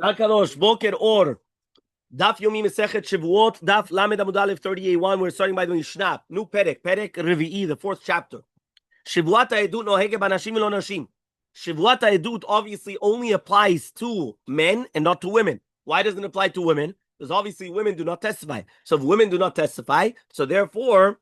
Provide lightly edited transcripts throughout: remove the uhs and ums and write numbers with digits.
Akadosh, Boker Or. Daf Yomi Masechet Shevuot Daf Lamed Amud Aleph 38:1. We're starting by the Mishnah. New Perek Revi'i, the fourth chapter. Shevuat Ha'edut nohege b'nashim v'lo nashim. Shevuat Ha'edut obviously only applies to men and not to women. Why doesn't it apply to women? Because obviously women do not testify. So if women do not testify, so therefore,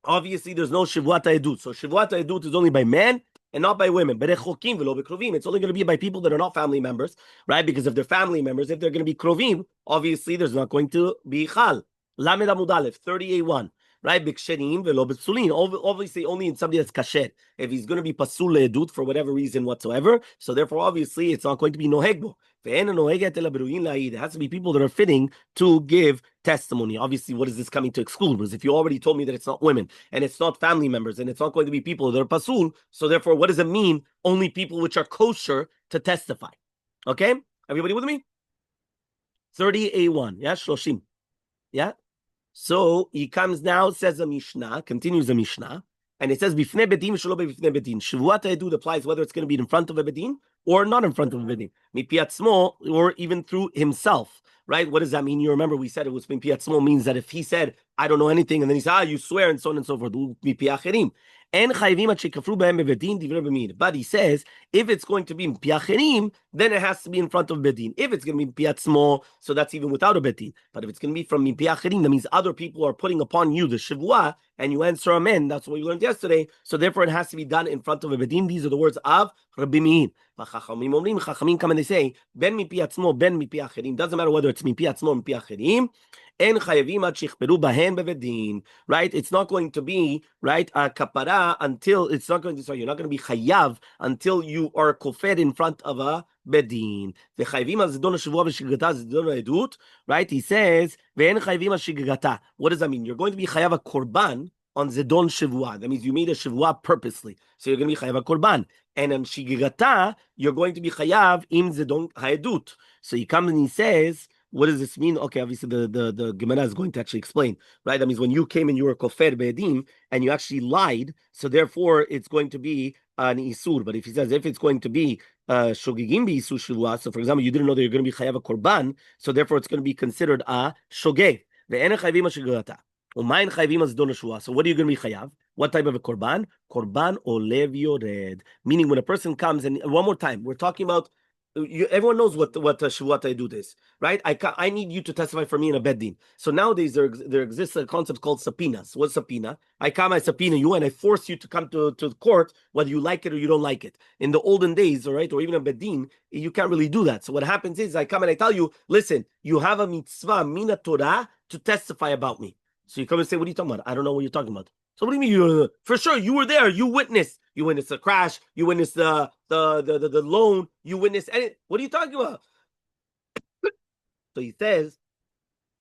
obviously there's no Shevuat Ha'edut. So Shevuat Ha'edut is only by men and not by women. But it's only going to be by people that are not family members, right? Because if they're family members, if they're going to be krovim, obviously there's not going to be Hechal. Lamed Amud Aleph 38:1. Right, biksherim velo besulin. Obviously, only in somebody that's kasher. If he's going to be pasul leedut for whatever reason whatsoever, so therefore, obviously, it's not going to be nohegbo. It has to be people that are fitting to give testimony. Obviously, what is this coming to exclude? Because if you already told me that it's not women and it's not family members and it's not going to be people that are pasul, so therefore, what does it mean? Only people which are kosher to testify. Okay, everybody with me? 38:1. Yeah, shloshim. Yeah. So he comes now, says the Mishnah, continues the Mishnah, and it says, Bifnei bedin shelo bifnei bedin. Shevuat ha'edut applies whether it's going to be in front of a bedin or not in front of a bedin. Mipiatzmo, or even through himself. Right? What does that mean? You remember we said it was mipiatzmo means that if he said, I don't know anything, and then he said, you swear, and so on and so forth. Mipiacherim. But he says, if it's going to be piacherim, then it has to be in front of bedin. If it's going to be piatzmo, so that's even without a bedin. But if it's going to be from piacherim, that means other people are putting upon you the shivua, and you answer amen. That's what we learned yesterday. So therefore, it has to be done in front of a bedin. These are the words of Rabbi. Chachamim come and they say, ben mi piatzmo, ben mi piacherim. Doesn't matter whether it's mi piatzmo or mi piacherim. Right? It's not going to be right a kapara until it's not going to. Sorry, you're not going to be chayav until you are kofer in front of a bedin. Right? He says, what does that mean? You're going to be chayav a korban on zedon shivua. That means you made a shivua purposely, so you're going to be chayav a korban. And on shigigata, you're going to be chayav im zedon haedut. So he comes and he says, what does this mean? Okay, obviously the Gemara is going to actually explain, right? That means when you came and you were kofer be'edim and you actually lied, so therefore it's going to be an isur. But if he says if it's going to be shogigim bi isur shivua, so for example you didn't know that you're going to be chayav a korban, so therefore it's going to be considered a shogeg. Ve'en chayvim shigigata. So what are you going to be chayav? What type of a korban? Korban olev yored. Meaning when a person comes, and one more time, we're talking about. Everyone knows what Shevuat Ha'edut is, right? I need you to testify for me in a beddin. So nowadays there exists a concept called subpoenas. What's subpoena? I subpoena you and I force you to come to the court whether you like it or you don't like it. In the olden days, all right, or even a beddin, you can't really do that. So what happens is I come and I tell you, listen, you have a mitzvah, mina Torah, to testify about me. So you come and say, what are you talking about? I don't know what you're talking about. So what do you mean? For sure, you were there. You witnessed. You witnessed the crash. You witnessed the loan. You witnessed anything. What are you talking about? So he says,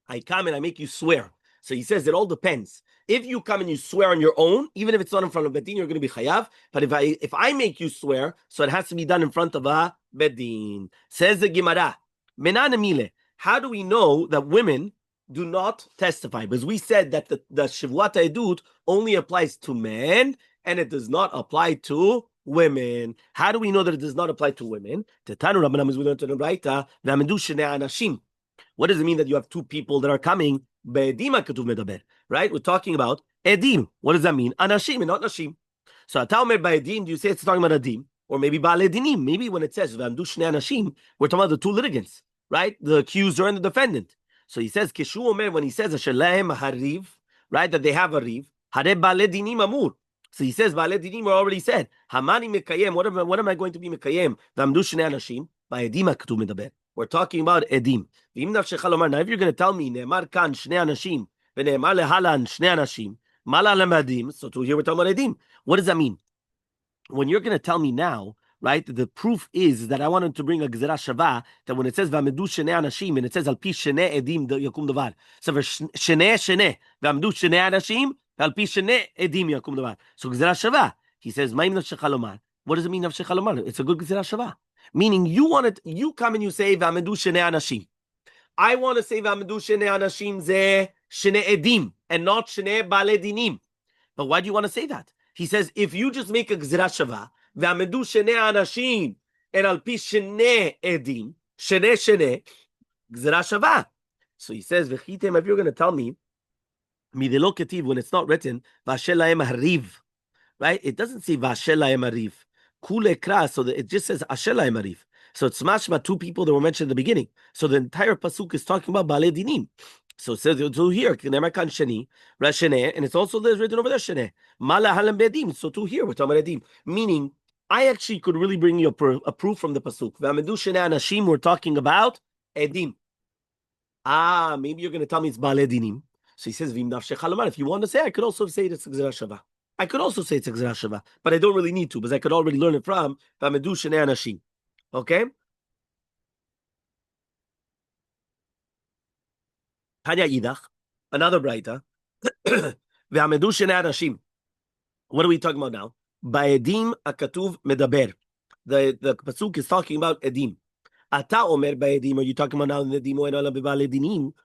I come and I make you swear. So he says it all depends. If you come and you swear on your own, even if it's not in front of bedin, you're going to be chayav. But if I make you swear, so it has to be done in front of a bedin. Says the Gemara, Menanamile. How do we know that women do not testify? Because we said that the Shevuat Ha'edut only applies to men and it does not apply to women. How do we know that it does not apply to women? What does it mean that you have two people that are coming? Right? We're talking about edim. What does that mean? Anashim and not nashim. So Ataomer by edim, do you say it's talking about edim? Or maybe ba'alei dinim? Maybe when it says v'amdu shnei anashim, we're talking about the two litigants, right? The accuser and the defendant. So he says, Kishu Omer, when he says, Ashalahem hariv, right, that they have a riv, hare ba'alei dinim amur. So he says, ba'alei dinim are already said. Hamani mekayem, what am I going to be mekayem? V'amdu shnei anashim, ba'edim ha'katuv medaber. We're talking about edim. V'im nafshecha lomar, now if you're going to tell me, ne'emar kan shnei anashim, v'ne'emar lehalan shnei anashim, mala le'madim, so to here we're talking about edim. What does that mean? When you're going to tell me now, right, the proof is that I wanted to bring a gzera shava, that when it says v'amedu shenei anashim and it says al pi shenei edim yakum davar. So for shenei v'amedu shenei anashim al pi shenei edim yakum davar. So gzera shava. He says ma'im nafshecha lomar. What does it mean nafshecha lomar? It's a good gzera shava. Meaning you come and you say v'amedu shenei anashim. I want to say v'amedu shenei anashim ze shenei edim and not shenei ba'alei dinim. But why do you want to say that? He says if you just make a gzera shava, V'amedu shenei anashim and al pi shenei edim, shene, gzera shava. So he says, v'chitem, if you're going to tell me, midelo ketiv, when it's not written, v'ashel lahem hariv, right? It doesn't say v'ashel lahem hariv. Kule kra, so it just says ashel lahem hariv. So it's mashma, two people that were mentioned at the beginning. So the entire pasuk is talking about balei dinim. So it says to here, Kinemakan Sheni, Rashene, and it's also written over there, Shene. Mala Halam Bedim. So to here, we're talking about Edim. Meaning, I actually could really bring you a proof from the Pasuk. V'amedu Shene Anashim, we're talking about Edim. Maybe you're going to tell me it's Bale Dinim. So he says, Vim Nafshech Halomar. If you want to say, I could also say it's Gzera Shava. I could also say it's Gzera Shava, but I don't really need to, because I could already learn it from V'amedu Shene Anashim. Okay? Tanya Idach, another Braita. V'amedu Shene Anashim. What are we talking about now? Ba'edim akatuv medaber. The pasuk is talking about edim. Ata omer ba'edim. Are you talking about now in edim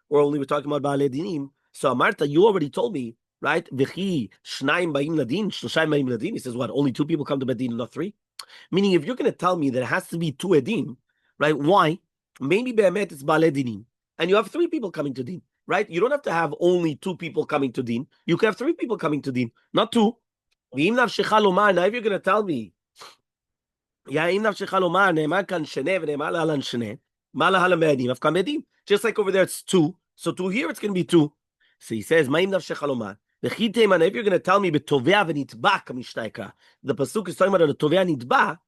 or only we're talking about ba'aledinim? So Amarta, you already told me, right? V'chi shnaim ba'im ladin, shloshayim ba'im ladin. He says what? Only two people come to bedin, not three. Meaning, if you're going to tell me that it has to be two edim, right? Why? Maybe be'emet it's ba'aledinim, and you have three people coming to din, right? You don't have to have only two people coming to din. You can have three people coming to din, not two. Now, if you're going to tell me, just like over there, it's two. So to here, it's going to be two. So he says, if you're going to tell me, the pasuk is talking about the tovea nitba,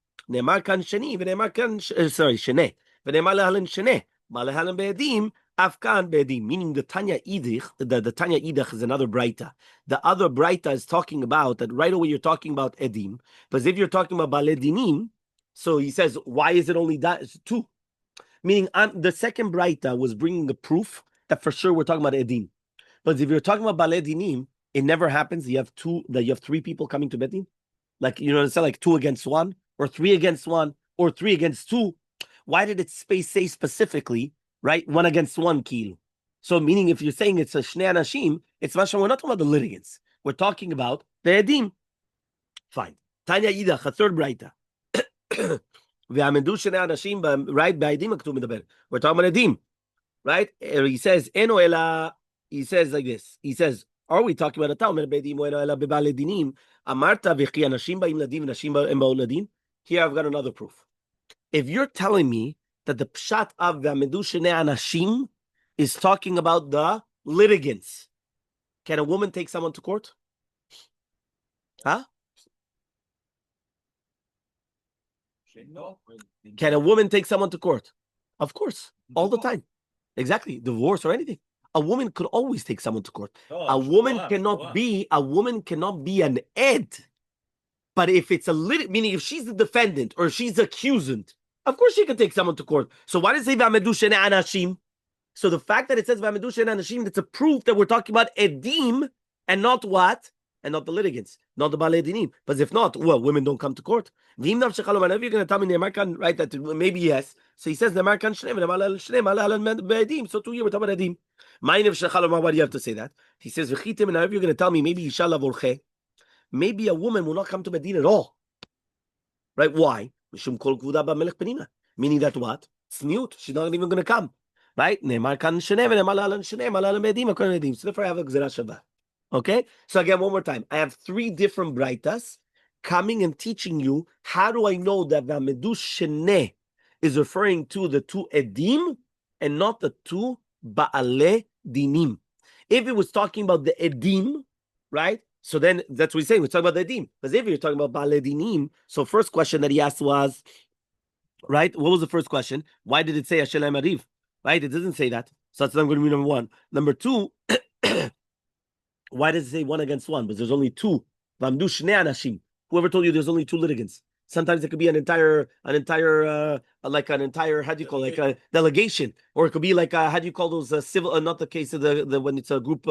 Afkan be'edim, meaning the Tanya Idich, the Tanya Idich is another Braita. The other Braita is talking about that right away you're talking about Edim. But if you're talking about Baledinim, so he says, why is it only that? It's two. Meaning the second Braita was bringing a proof that for sure we're talking about Edim. But if you're talking about Baledinim, it never happens. You have three people coming to Bedin. Like, you know, it's like 2 against 1, or 3 against 1, or 3 against 2. Why did it say specifically, right, 1 against 1 kilo? So meaning if you're saying it's a shnei anashim, it's mashma, we're not talking about the litigants. We're talking about the edim. Fine. Tanya Idach, a third braita. Ve'amedu shnei anashim, right, be'edim aktuv medaber. We're talking about edim, right? He says, eno ela, he says like this. He says, are we talking about a ta'omer be'edim eno ela be'bal edinim? Amarta v'chi anashim ba'im ladim v'nashim ba'im ba'oladin. Here I've got another proof. If you're telling me that the pshat of V'amedu Shnei Anashim is talking about the litigants, can a woman take someone to court? Huh? Can a woman take someone to court? Of course, all the time. Exactly, divorce or anything. A woman could always take someone to court. A woman cannot be an ed. But if it's a meaning if she's the defendant or she's accusant, of course she can take someone to court. So why does it say V'amedu Shnei Anashim? So the fact that it says V'amedu Shnei Anashim, that's a proof that we're talking about edim and not what? And not the litigants, not the balei dinim. But if not, well, women don't come to court. If you're going to tell me Nemarkan, right, that maybe yes. So he says Nemarkan Shnei, so 2 years we're talking about edim. Why do you have to say that? He says, and if you're going to tell me maybe Isha Lavorche, maybe a woman will not come to Bedin at all. Right? Why? Meaning that what? Tzniut. She's not even going to come. Right? So therefore I have a Gzera Shava. Okay? So again, one more time. I have 3 different Braitas coming and teaching you how do I know that V'amedu Shnei is referring to the 2 Edim and not the 2 Ba'ale Dinim. If it was talking about the Edim, right? So then that's what he's saying. We're talking about the edim. Because if you're talking about Ba'alei Dinim, so first question that he asked was, right? What was the first question? Why did it say Ashel Mariv? Right? It doesn't say that. So that's going to be number 1. Number 2, why does it say 1 against 1? But there's only 2. V'amdu Shnei Anashim. Whoever told you there's only 2 litigants? Sometimes it could be an entire, how do you call it, like a delegation, or it could be like how do you call those civil, not the case of the when it's a group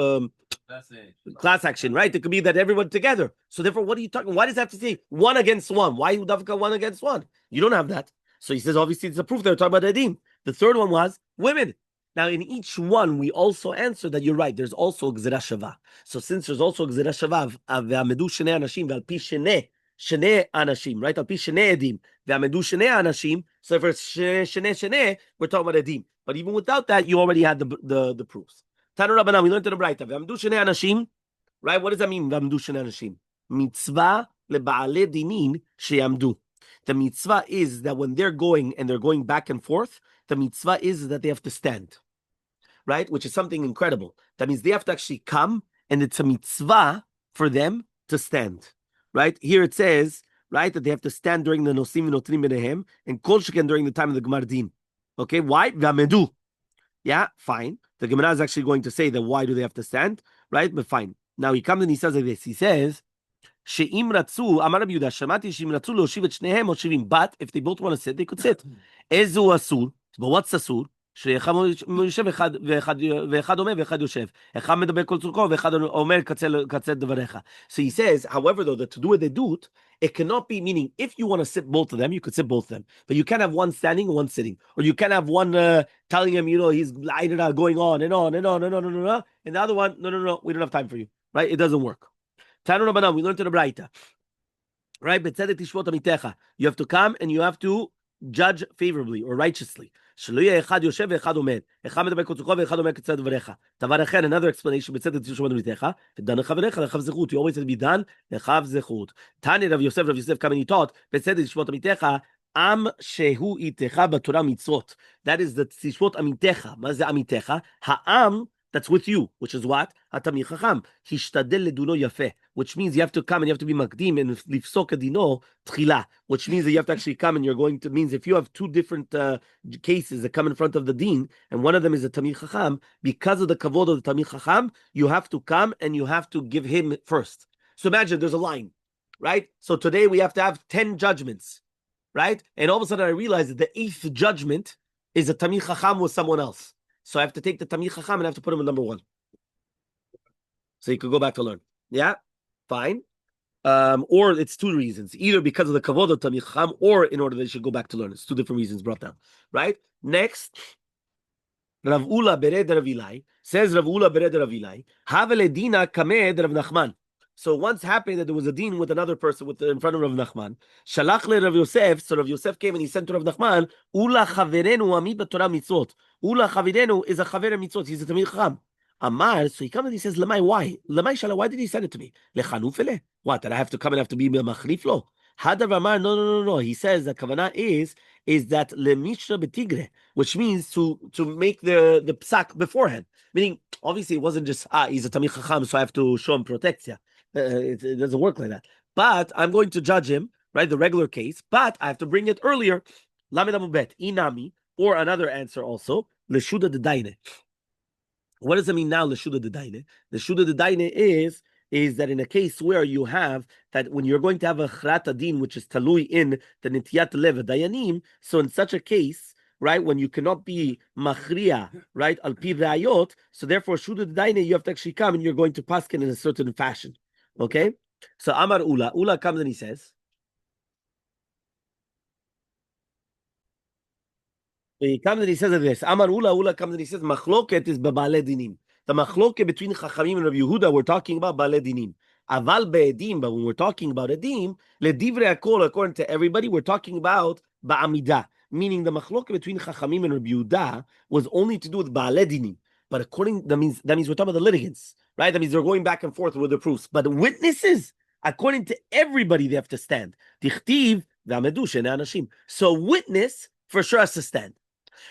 class action, right? It could be that everyone together. So therefore, what are you talking? Why does it have to say 1 against 1? Why would Dafka 1 against 1? You don't have that. So he says obviously it's a proof they're talking about edim. The third one was women. Now, in each one, we also answer that you're right. There's also a Gzera Shava. So since there's also a Gzera Shava, V'amedu Shnei Anashim, V'al Pi Shnei Anashim, right? Al Pi Shnei Edim, V'amedu Shnei Anashim. So if it's shene, we're talking about edim. But even without that, you already had the proofs. Tanu Rabbanan, we learned in the Braita. V'amdu shene anashim. Right? What does that mean? V'amdu shene anashim. Mitzvah leba'ale dinin sheyamdu. The mitzvah is that when they're going and they're going back and forth, the mitzvah is that they have to stand. Right? Which is something incredible. That means they have to actually come, and it's a mitzvah for them to stand. Right? Here it says, right, that they have to stand during the nosim v'notrim benehem, and kol sheken during the time of the Gemar Din. Okay? Why? V'amedu. Yeah, fine. The Gemara is actually going to say that why do they have to stand? Right? But fine. Now he comes and he says like this. He says, She'im ratzu, Amar Rabbi Yehuda, Shamati she'im ratzu lo'oshiv et shnehem oshivim. But if they both want to sit, they could sit. Ezu asur. But what's asur? שאחד יושב ואחד אומר ואחד יושב. אחד מדבר כל צורכו ואחד אומר קצה דבריך. So he says, however, though, that to do what they do, it cannot be, meaning, if you want to sit both of them, you could sit both of them. But you can't have one standing and one sitting. Or you can't have one telling him, he's going on and on and on and on and on. And the other one, no, we don't have time for you. Right? It doesn't work. Tanu Rabbanan, we learned to the Braita. Right? You have to come and you have to judge favorably or righteously. Another explanation, you always have to be done. Tani Rav Yosef come and he taught, Am shehu itecha b'Torah mitzvot. That is the tishvot amitecha. Ma ze amitecha? Ha'am, that's with you, which is what? Hatamir chacham. Hishtadel leduno yafeh, which means you have to come and you have to be makdim and lifsok adino tchila, which means that you have to actually come and you're going to, means if you have two different cases that come in front of the din, and one of them is a tamir chacham, because of the kavod of the tamir chacham, you have to come and you have to give him first. So imagine there's a line, right? So today we have to have 10 judgments, right? And all of a sudden I realize that the 8th judgment is a tamir chacham with someone else. So I have to take the Tamir Chacham and I have to put him in number 1. So you could go back to learn. Yeah? Fine. Or it's 2 reasons. Either because of the Kavod of Tamir Chacham or in order that they should go back to learn. It's 2 different reasons brought down. Right? Next. Rav Ula bered Rav Ilai. Says Rav Ula bered Rav Ilai. Havele dina kamed Rav Nachman. So once happened that there was a din with another person in front of Rav Nachman. Shalach le Rav Yosef. So Rav Yosef came and he sent to Rav Nachman. Ula chaverenu ami b'Torah mitzvot. Ula chaverenu is a chaver mitzvot. He's a tamid chacham. Amar. So he comes and he says, Lemai, why? Lemai shala, why did he send it to me? Lechanufele. What? That I have to come and have to be machlif lo? Hadav Amar. No. He says the kavanah is that lemishra betigre, which means to make the psak beforehand. Meaning, obviously, it wasn't just he's a tamid chacham, so I have to show him protection. It doesn't work like that. But I'm going to judge him, right? The regular case, but I have to bring it earlier. Lamed amubet, inami, or another answer also, leshuda de daine. What does it mean now, leshuda de daine? Leshuda de daine is that in a case where you have that when you're going to have a chrat din, which is talui in the nitiyat lev dayanim, so in such a case, right, when you cannot be machria, right, al pi rayot, so therefore shuda de daine, you have to actually come and you're going to paskin in a certain fashion. Okay, so Amar Ula comes and he says, this. Amar Ula comes and he says, Machloket is b'ba'alei dinim. The machloket between Chachamim and Rabbi Yehuda, we're talking about ba'alei dinim. Aval be'edim, but when we're talking about edim, ledivrei hakol, according to everybody, we're talking about ba'amidah. Meaning the machloket between Chachamim and Rabbi Yehuda was only to do with ba'alei dinim. But that means we're talking about the litigants. Right? That means they're going back and forth with the proofs. But the witnesses, according to everybody, they have to stand. So witness for sure has to stand.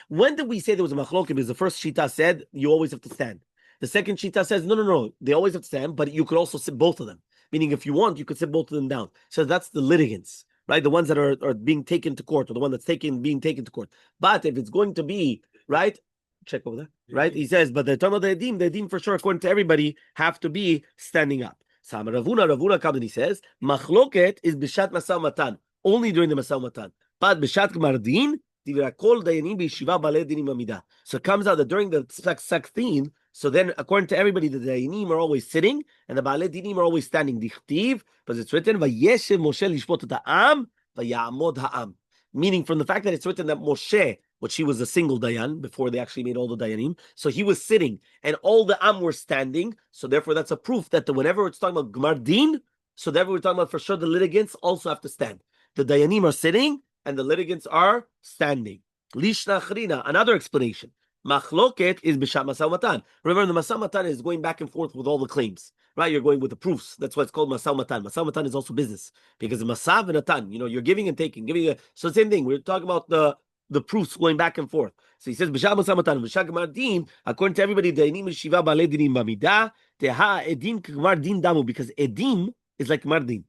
When did we say there was a machlokim? Because the first shita said you always have to stand. The second shita says no. They always have to stand, but you could also sit both of them. Meaning if you want, you could sit both of them down. So that's the litigants, right? The ones that are being taken to court, or the one that's being taken to court. But if it's going to be, right? Check over there, right? He says, but the term of the edim for sure, according to everybody, have to be standing up. So Ravuna comes and he says, machloket is b'shat masau matan, only during the masau matan. But b'shat gmar din, divrakol dayanim b'yeshiva b'alei dinim amidah. So it comes out that during the saktin, so then according to everybody, the dayanim are always sitting and the b'alei dinim are always standing. Dichtiv, because it's written, vayeshev Moshe lishpot et ha'am, vayamod ha'am. Meaning from the fact that it's written that Moshe, which he was a single dayan before they actually made all the dayanim, so he was sitting and all the am were standing. So therefore, that's a proof that whenever it's talking about Gmar Din, so therefore we're talking about for sure the litigants also have to stand. The dayanim are sitting and the litigants are standing. Lishna achrina, another explanation. Machloket is b'shat masau matan. Remember, the masau matan is going back and forth with all the claims, right? You're going with the proofs. That's why it's called masau matan. Masau matan is also business because the masav and atan, you're giving and taking, so same thing. We're talking about the proofs going back and forth. So he says b'shat masau matan, b'shat gemar din. According to everybody, dainim shiva ba'alei dinim b'midah teha edim k'gemar din damu, because edim is like gemar din.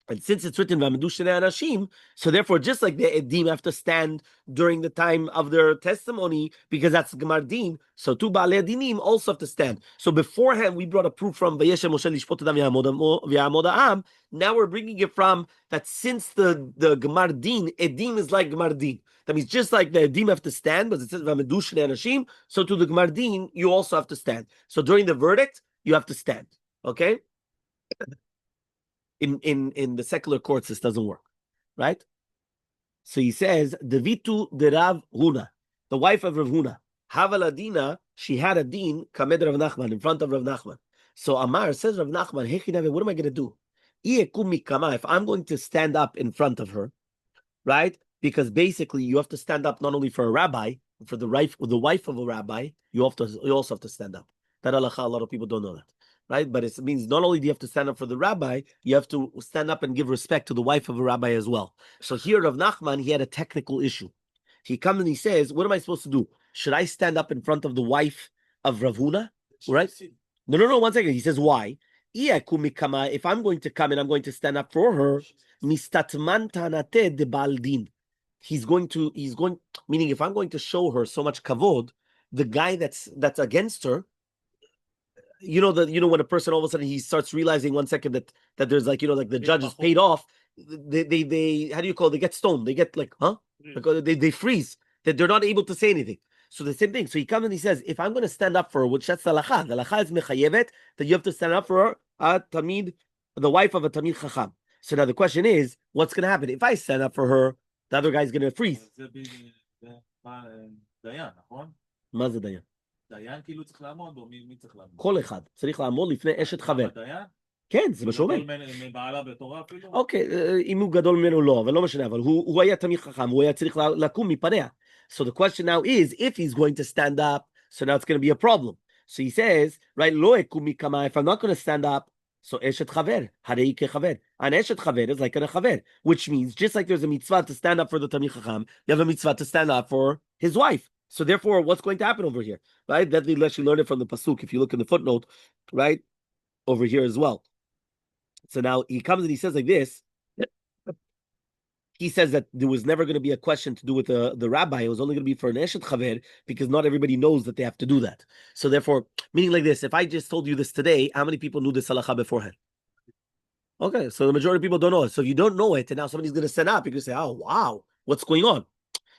And since it's written Anashim, so therefore, just like the Edim have to stand during the time of their testimony, because that's Gemar Din, so two Baalei Dinim also have to stand. So beforehand, we brought a proof from Vayeshem Moshe Lishpot Adam V'Ya'amod Ha'am. Now we're bringing it from that since the Gemar Din, Edim is like Gemar Din. That means just like the Edim have to stand, but it says Anashim, so to the Gemar Din, you also have to stand. So during the verdict, you have to stand. Okay? In the secular courts, this doesn't work, right? So he says, Devitu de Rav Huna, the wife of Rav Huna, Havaladina, she had a din, Kamed Rav Nachman, in front of Rav Nachman. So Amar says, Rav Nachman, Hechinave, what am I going to do? If I'm going to stand up in front of her, right? Because basically you have to stand up not only for a rabbi, for the wife of a rabbi, you also have to stand up. That halacha, a lot of people don't know that. Right, but it means not only do you have to stand up for the rabbi, you have to stand up and give respect to the wife of a rabbi as well. So here, Rav Nachman, he had a technical issue. He comes and he says, "What am I supposed to do? Should I stand up in front of the wife of Rav Huna?" Right? No. 1 second. He says, "Why? If I'm going to come and I'm going to stand up for her, mistatman tanate de baldin. He's going, meaning if I'm going to show her so much kavod, the guy that's against her." When a person all of a sudden he starts realizing 1 second that there's like the judge is paid off, they how do you call it? They get stoned, they get like they freeze, that they're not able to say anything. So the same thing. So he comes and he says, if I'm going to stand up for her, which that's the halacha is mechayevet, that you have to stand up for her, the wife of a tamid chacham. So now the question is, what's going to happen if I stand up for her? The other guy's going to freeze. מה זה דיין? דיין כאילו צריך לעמוד, או מי צריך לעמוד? כל אחד צריך לעמוד לפני אשת חבר. דיין? כן, זה מה שאומר. מבעלה בתורה אפילו? אוקיי, אם הוא גדול ממנו לא, אבל לא משנה, אבל הוא היה תמיד חכם, הוא היה צריך לקום מפניה. So the question now is, if he's going to stand up, so now it's going to be a problem. So he says, right, לא יקום מקמה, if I'm not going to stand up, so אשת חבר, הרי כחבר. And אשת חבר is like a חבר, which means just like there's a mitzvah to stand up for the תמיד חכם, you have a mitzvah to stand up for his wife. So therefore, what's going to happen over here, right? That we actually learn it from the pasuk. If you look in the footnote, right, over here as well. So now he comes and he says like this. He says that there was never going to be a question to do with the rabbi. It was only going to be for an eshet chaver, because not everybody knows that they have to do that. So therefore, meaning like this, if I just told you this today, how many people knew this halacha beforehand? Okay, so the majority of people don't know it. So if you don't know it, and now somebody's going to stand up, you can say, oh, wow, what's going on?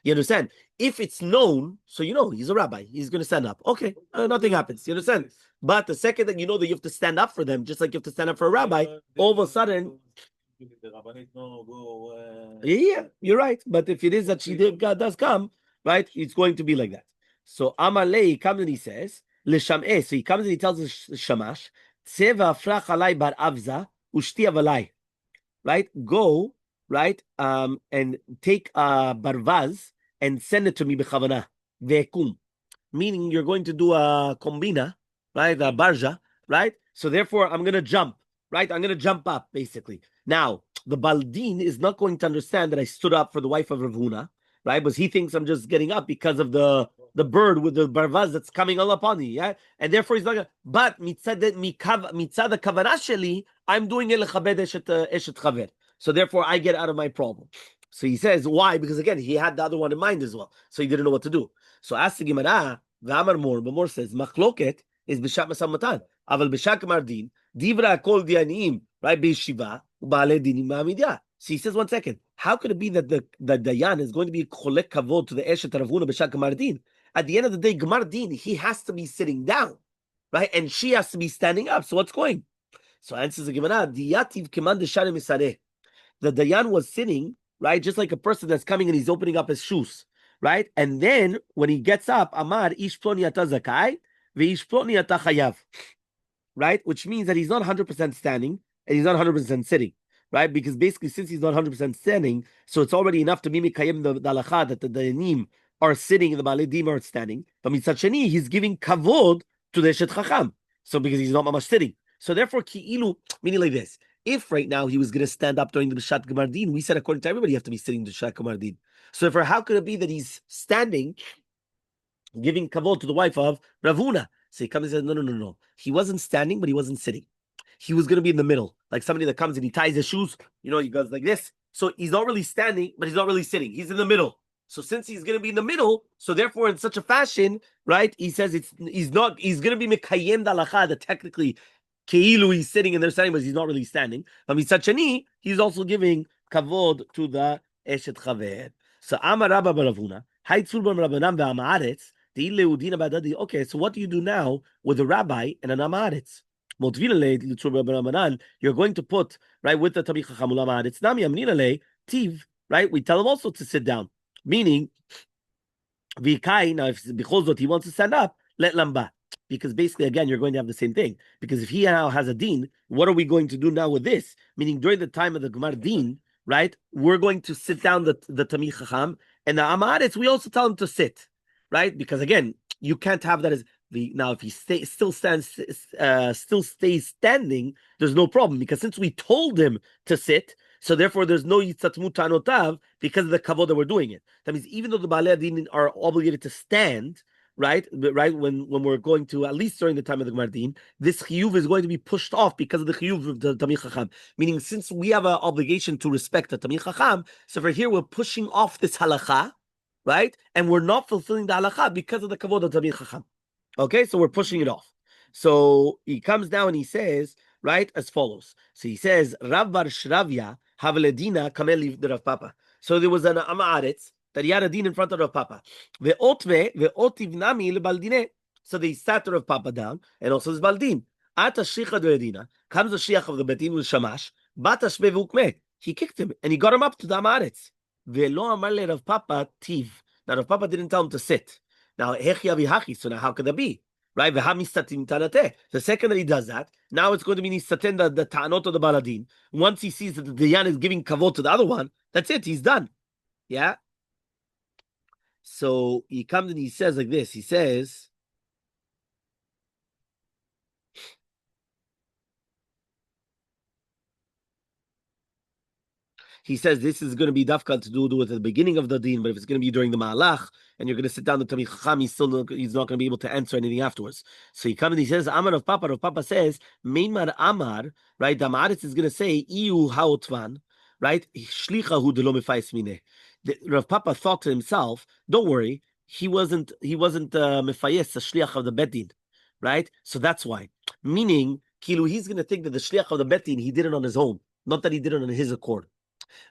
You understand? If it's known, so he's a rabbi, he's going to stand up. Okay, nothing happens. You understand? But the second that you know that you have to stand up for them, just like you have to stand up for a rabbi, all of a sudden, yeah, you're right. But if it is that God does come, right, it's going to be like that. So Elmaleh comes and he says, Lesham'eh. So he comes and he tells the Shamash, Tseva frach alai bar avza ushti avalai. Right? Go, right, and take barvaz and send it to me b'chavana ve'ekum, meaning you're going to do a kombina, right, a barja, right? So therefore, I'm going to jump, right? I'm going to jump up, basically. Now, the baldin is not going to understand that I stood up for the wife of Rav Huna, right? But he thinks I'm just getting up because of the bird with the barvaz that's coming all upon me, yeah? And therefore, he's not going to, but mitzad kavana sheli, I'm doing it lechabed eshet chaver. So therefore, I get out of my problem. So he says, why? Because again, he had the other one in mind as well. So he didn't know what to do. So ask the Gemara, V'amar Mor, but Mor says, Machloket is b'shat masam matan. Aval b'shat kamardin, divra kol dianim, right, b'yeshiva, u'ba'alei dinim ma'amidya. So he says, 1 second, how could it be that the dayan is going to be cholek kavod to the eshet Rav Huna b'shat kamardin? At the end of the day, Gemardin, he has to be sitting down, right? And she has to be standing up. So what's going? So answers the Gemara, diyativ keman deshanim misareh. The dayan was sitting, right, just like a person that's coming and he's opening up his shoes, right? And then when he gets up, Amar ish ploni ata zakai ve'ish ploni ata chayav, right? Which means that he's not 100% standing and he's not 100% sitting. right? Because basically, since he's not 100% standing, so it's already enough to be mikayim the halacha that the dayanim are sitting and the Baalei Din are standing. But mitzad sheni, he's giving kavod to the Eshet Chacham. So because he's not mamash sitting. So therefore, ki'ilu, meaning like this. If right now he was going to stand up during the B'shat Gemar Din, we said according to everybody, you have to be sitting the B'shat Gemar Din. So for how could it be that he's standing, giving kavod to the wife of Ravuna? So he comes and says, no. He wasn't standing, but he wasn't sitting. He was going to be in the middle, like somebody that comes and he ties his shoes. He goes like this. So he's not really standing, but he's not really sitting. He's in the middle. So since he's going to be in the middle, so therefore in such a fashion, right? He says he's going to be mekayem dalacha that technically keilu he's sitting and they're standing, but he's not really standing. But mitzad sheni, he's also giving kavod to the eshet chaver. So Amar Rabba Baravuna, Haitzur Bar Rabbanan ve'Amaretz. Okay, so what do you do now with a rabbi and an amaretz? You're going to put right with the Tamich Chacham amaretz. Nami amninale tiv. Right, we tell him also to sit down. Meaning, v'kai. Now, if because he wants to stand up, let lamba. Because basically, again, you're going to have the same thing. Because if he now has a din, what are we going to do now with this? Meaning, during the time of the Gemar din, right, we're going to sit down the Tamich Chacham and the amaretz. We also tell him to sit. Right, because again, you can't have that as now. If he still stays standing, there's no problem because since we told him to sit, so therefore there's no yitzatmut tanotav because of the kavod that we're doing it. That means even though the Baalei Din are obligated to stand, right, when we're going to at least during the time of the Gemar Din, this chiyuv is going to be pushed off because of the chiyuv of the Tamich Chacham. Meaning, since we have an obligation to respect the Tamich Chacham, so for here we're pushing off this halacha. Right? And we're not fulfilling the halacha because of the kavod of Tamich Chacham. Okay, so we're pushing it off. So he comes down and he says, right, as follows. So he says, Rav Bar Shravya Havledina Kamel the Rav Papa. So there was an amaretz that he had a din in front of Rav Papa. Ve'otivnami lebaldine. So they sat Rav Papa down, and also this baldin. Ata shlicha de comes the shliach of the betin with shamash. Bata shve v'ukme. He kicked him and he got him up to the amaretz. Ve'lo amar le Rav Papa tiv. Now Rav Papa didn't tell him to sit. Now hechi avihachi. So now how could that be? Right? The second that he does that, now it's going to be nisaten the ta'anot of the baladin. Once he sees that the dayan is giving kavod to the other one, that's it. He's done. Yeah. So he comes and he says like this. He says, this is going to be dafka to do with the beginning of the din, but if it's going to be during the ma'alach, and you're going to sit down the Tamich Chacham, he's not going to be able to answer anything afterwards. So he comes and he says, Amar of Papa says, Meimar Amar, right? The Amaretz is going to say, Iu haotvan, right? Shlichahu de lo mefais mine. Rav Papa thought to himself, don't worry, he wasn't mefayes, a shliach of the betin, right? So that's why. Meaning, Kilu, he's going to think that the shliach of the betin, he did it on his own, not that he did it on his accord.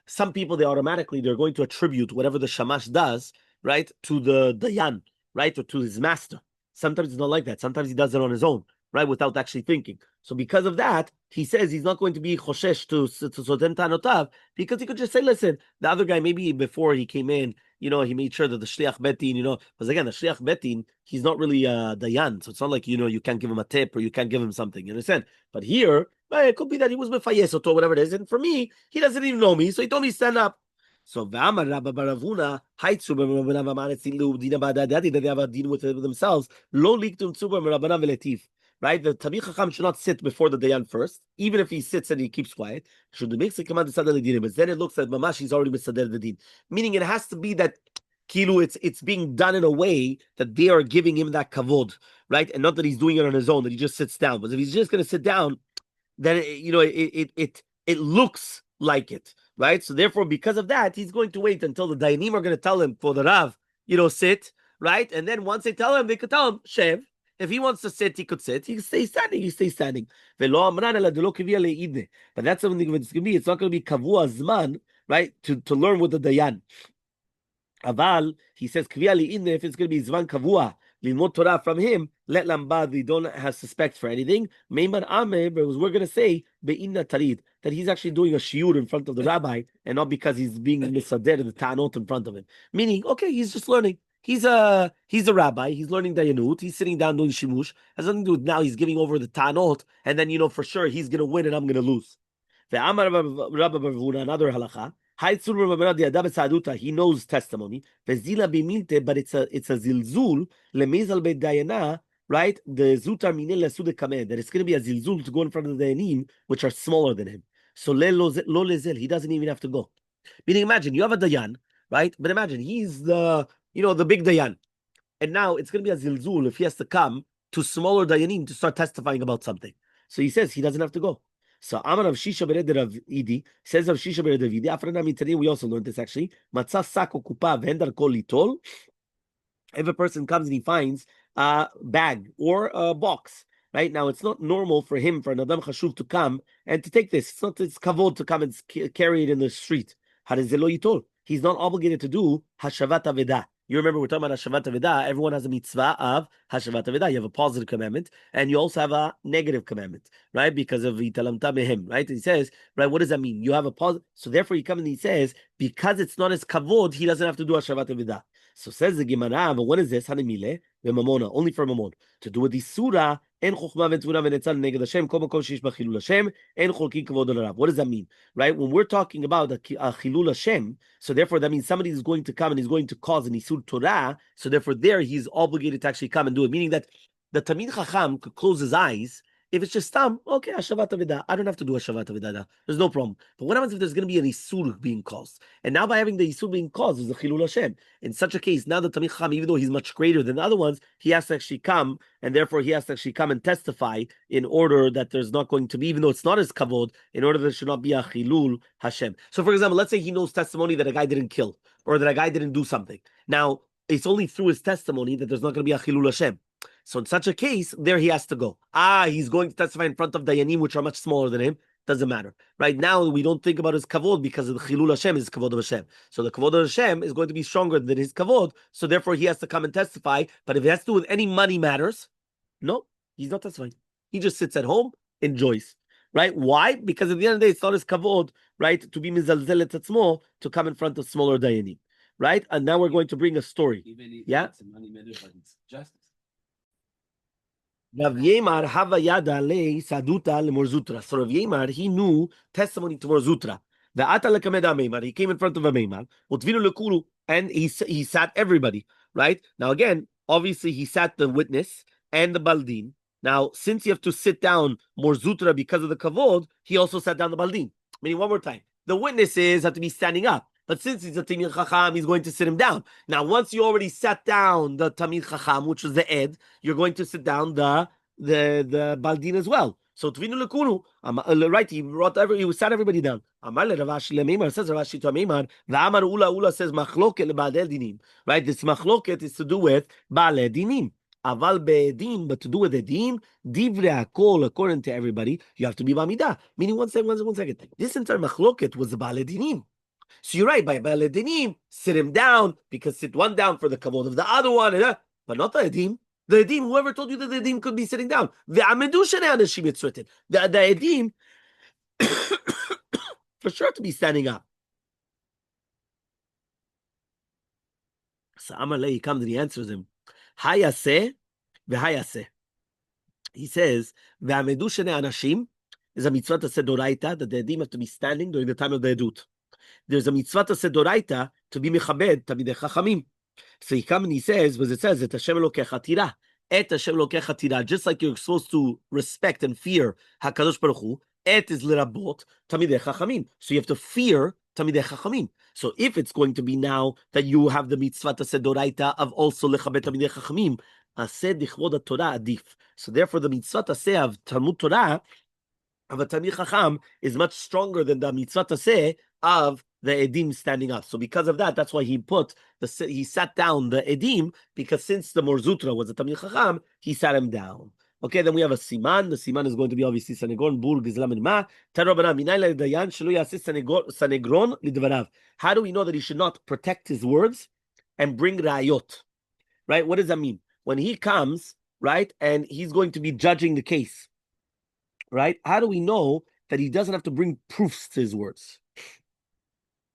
Some people, they're going to attribute whatever the shamash does, right, to the dayan, right, or to his master. Sometimes it's not like that. Sometimes he does it on his own, right, without actually thinking. So because of that, he says he's not going to be choshesh to sotem tanotav, because he could just say, listen, the other guy, maybe before he came in, he made sure that the shliach betin, because again, the shliach betin, he's not really dayan, so it's not like, you can't give him a tip or you can't give him something, you understand? But here, it could be that he was mefayes or whatever it is, and for me, he doesn't even know me, so he told me stand up. So V'amar Rabba Baravuna, Haitzu Rabbanan V'amaretz Dina Ba'adadi, that they have a deal with themselves. Lo liktum tzuba Rabbanan V'letiv. Right, the Tamich Chacham should not sit before the dayan first, even if he sits and he keeps quiet. Should the mix command the sadel din, but then it looks like mamash he's already misadel the din. Meaning it has to be that kilu it's being done in a way that they are giving him that kavod, right, and not that he's doing it on his own, that he just sits down. But if he's just going to sit down, then it looks like it, right? So therefore, because of that, he's going to wait until the dayanim are going to tell him for the rav, sit, right? And then once they tell him, they could tell him shev. If he wants to sit, he could sit. He can stay standing. He stays standing. But that's something it's going to be. It's not going to be kavua zman, right? To learn with the dayan. Aval, he says if it's going to be zman kavua. Limot Torah from him, let lambad, we don't have suspect for anything. Meiman Ameh, but we're going to say be'inna tarid, that he's actually doing a shiur in front of the rabbi, and not because he's being misader the ta'anot in front of him. Meaning, okay, he's just learning. He's a rabbi. He's learning dayanut. He's sitting down doing shimush. Has nothing to do with now. He's giving over the ta'anot, and then for sure he's going to win and I'm going to lose. Ve'amar Rabbi Bar Huna, another halacha. He knows testimony. Ve'zila b'minte, but it's a zilzul lemezal be'dayana, right? The zutar minel lesude kamed, that it's going to be a zilzul to go in front of the dayanim, which are smaller than him. So lo lezel, he doesn't even have to go. Meaning, imagine you have a dayan, right? But imagine he's the big dayan, and now it's going to be a zilzul if he has to come to smaller dayanim to start testifying about something. So he says he doesn't have to go. So Amar of Shisha Bered of Idi says of Shisha Bered of Idi. After today we also learned this actually. Matzah sako kupa vendar kol litol. If a person comes and he finds a bag or a box, right? Now it's not normal for him, for an Adam Chashuv to come and to take this. It's not his kavod to come and carry it in the street. He's not obligated to do Hashavat Avedah. You remember we're talking about Hashavat Avedah. Everyone has a mitzvah of Hashavat Avedah. You have a positive commandment and you also have a negative commandment, right? Because of Italamta Mehem, right? He says, right, what does that mean? You have a positive. So therefore he comes and he says, because it's not his kavod, he doesn't have to do Hashavat Avedah. So says the Gemara, but what is this? Hanimile, Mamona, only for Mamon. To do with the surah, En Chokhmah Ventzvura Venetzal Neged Hashem, Kol Makom Sheish B'Chilul Hashem, En Cholkin Kavod Al Rav. What does that mean? Right? When we're talking about a Chilul Hashem, so therefore that means somebody is going to come and he's going to cause an Isur Torah, so therefore there he's obligated to actually come and do it, meaning that the Tamid Chacham could close his eyes. If it's just okay, Hashavat Avedah. I don't have to do Hashavat Avedah. There's no problem. But what happens if there's going to be an Isur being caused? And now by having the Isur being caused is the Chilul Hashem. In such a case, now the Tamid Chacham, even though he's much greater than the other ones, he has to actually come, and therefore he has to actually come and testify in order that there's not going to be, even though it's not his kavod, in order that there should not be a Chilul Hashem. So for example, let's say he knows testimony that a guy didn't kill, or that a guy didn't do something. Now, it's only through his testimony that there's not going to be a Chilul Hashem. So in such a case, there he has to go. He's going to testify in front of Dayanim, which are much smaller than him. Doesn't matter. Right now, we don't think about his kavod because of the Chilul Hashem is kavod of Hashem. So the kavod of Hashem is going to be stronger than his kavod. So therefore, he has to come and testify. But if it has to do with any money matters, no, he's not testifying. He just sits at home, enjoys. Right? Why? Because at the end of the day, it's not his kavod, right, to be mizalzel et atzmo, to come in front of smaller Dayanim. Right? And now we're going to bring a story. Even if it's money matters, but it's justice. Rav Yemar Havayada le Saduta le Morzutra. So Rav Yemar, he knew testimony to Morzutra. The Ata lekamed Meimar, he came in front of a Meimar, Utvinu lekulu, and he sat everybody. Right now, again, obviously he sat the witness and the baldin. Now, since you have to sit down Morzutra because of the kavod, he also sat down the baldin. Meaning, one more time, the witnesses have to be standing up. But since he's a Tamid Chacham, he's going to sit him down. Now, once you already sat down the Tamid Chacham, which was the Ed, you're going to sit down the Baldin as well. So Tvinu Lekunu, right? He sat everybody down. Elmaleh Ravashi leMeimar, says Ravashi to Meimar. V'amar Ula says Machloket leBaalei Dinim. Right? This Machloket is to do with Baalei Dinim. Aval be'edim, but to do with edim, divrei hakol, according to everybody, you have to be b'amidah. Meaning, one second. This entire Machloket was the Baalei Dinim. So you're right, by Baalei Dinim, sit him down, because sit one down for the kavod of the other one, but not the Edim. The Edim, whoever told you that the Edim could be sitting down? The Edim, for sure to be standing up. So Elmaleh, he comes and he answers him. Hayaseh, v'hayaseh. He says, Ve'amedu shenei anashim is a mitzvah sedoraita that the Edim have to be standing during the time of the Edut. There's a mitzvah sedoraita to be mechabed tamidei chachamim. So he comes and he says, but it says, Et Hashem Elokecha tira. Et Hashem Elokecha tira. Just like you're supposed to respect and fear HaKadosh Baruch Hu, Et is lirabot tamidei chachamim. So you have to fear tamidei chachamim. So if it's going to be now that you have the mitzvah sedoraita of also lechabed tamidei chachamim, aseh dichvod Torah adif. So therefore the mitzvah aseh of Talmud Torah of a Tamid Chacham is much stronger than the mitzvah aseh of the Edim standing up. So because of that, that's why he sat down the Edim, because since the Morzutra was a Tamid Chacham, he sat him down. Okay, then we have a Siman. The Siman is going to be obviously Sanegron, Bur, Gizlam, and Ma. How do we know that he should not protect his words and bring Rayot? Right? What does that mean? When he comes, right, and he's going to be judging the case, right? How do we know that he doesn't have to bring proofs to his words?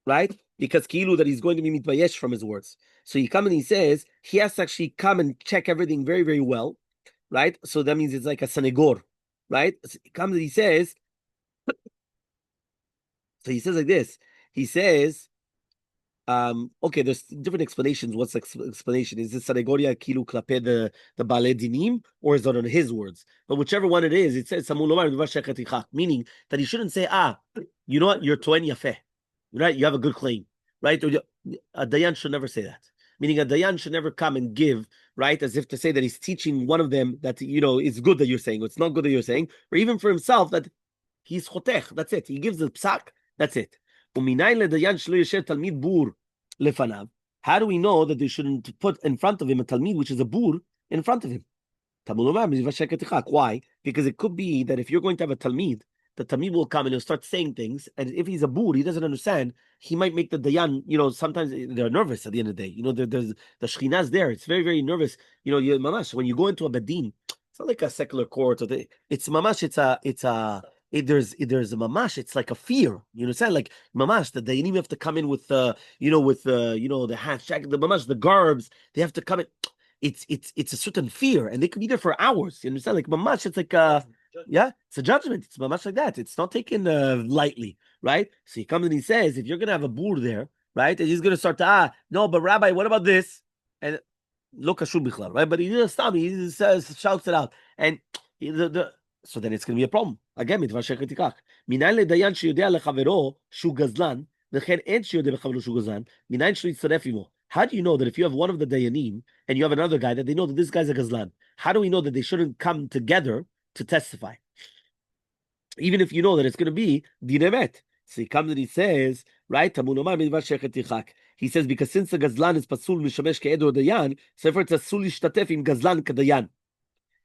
Right? Because kilu that he's going to be mitvayesh from his words. So he comes and he says he has to actually come and check everything very, very well, right? So that means it's like a sanegor, right? So he comes and he says, So he says like this. He says, okay, there's different explanations. What's the explanation? Is this Saregoria Kilu Klape the Bale Dinim, or is it on his words? But whichever one it is, it says meaning that he shouldn't say, you know what, you're Toen Yafeh, right? You have a good claim, right? A Dayan should never say that. Meaning a Dayan should never come and give, right, as if to say that he's teaching one of them that, it's good that you're saying, or it's not good that you're saying, or even for himself that he's chotech, that's it. He gives the psak, that's it. How do we know that they shouldn't put in front of him a talmid, which is a bur, in front of him? Why? Because it could be that if you're going to have a talmid, the talmid will come and he'll start saying things, and if he's a bur, he doesn't understand, he might make the dayan, sometimes they're nervous at the end of the day. There's the shechinah's there. It's very, very nervous. Mamash, when you go into a bedin, it's not like a secular court. It's mamash, there's a mamash, it's like a fear. You understand? Like mamash, the dayanim have to come in with the hat, jacket, the mamash, the garbs. They have to come in. It's a certain fear, and they could be there for hours. You understand? Like mamash, it's like it's a judgment. It's mamash like that. It's not taken lightly, right? So he comes and he says, if you're gonna have a bur there, right, and he's gonna start to no, but Rabbi, what about this? And look ashub bichlal, right? But he doesn't stop. He says, shouts it out, and so then it's going to be a problem. Again, מתמשך ותיקח. מניין לדיין שיודע לחברו שהוא גזלן, וכן אין שיודע לחברו שהוא גזלן, מניין שלא יצטרף עמו. How do you know that if you have one of the dayanim and you have another guy, that they know that this guy's a gazlan? How do we know that they shouldn't come together to testify? Even if you know that it's going to be din emet. So he comes and he says, right? He says, because since the gazlan is pasul mishamesh ke'ed or dayan, so therefore it's asul ishtatef im gazlan kadayan.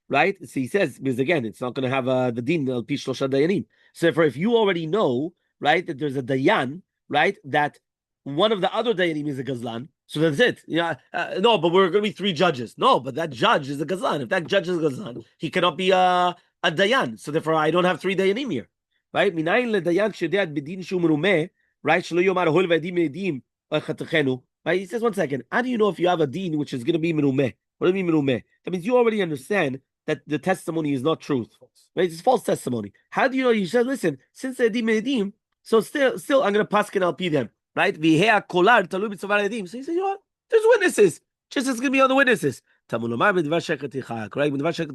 Right? So he says, because again, it's not going to have the din al pi shlosha dayanim. So therefore, if you already know, right, that there's a dayan, right, that one of the other dayanim is a gazlan, so that's it. No, but we're going to be 3 judges. No, but that judge is a gazlan. If that judge is a gazlan, he cannot be a dayan. So therefore, I don't have 3 dayanim here, right? Minayin le dayan shedeat bedin shu merumeh, right? Shlo yomar hol ve'edim me'edim chatechenu. Right? He says, 1 second. How do you know if you have a din which is going to be merumeh? What do you mean merumeh? That means you already understand that the testimony is not truth, right? It's false testimony. How do you know? You said, listen, since they're edim, so still, I'm going to paskin al pi them, right? So he said, you know what? There's witnesses. Just it's going to be on the witnesses. Right?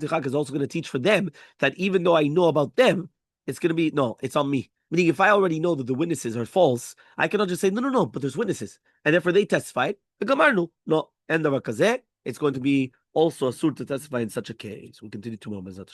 Right? Is also going to teach for them that even though I know about them, it's going to be, no, it's on me. Meaning, if I already know that the witnesses are false, I cannot just say, no, but there's witnesses. And therefore they testified. No, and it's going to be also asur to testify in such a case. We continue tomorrow.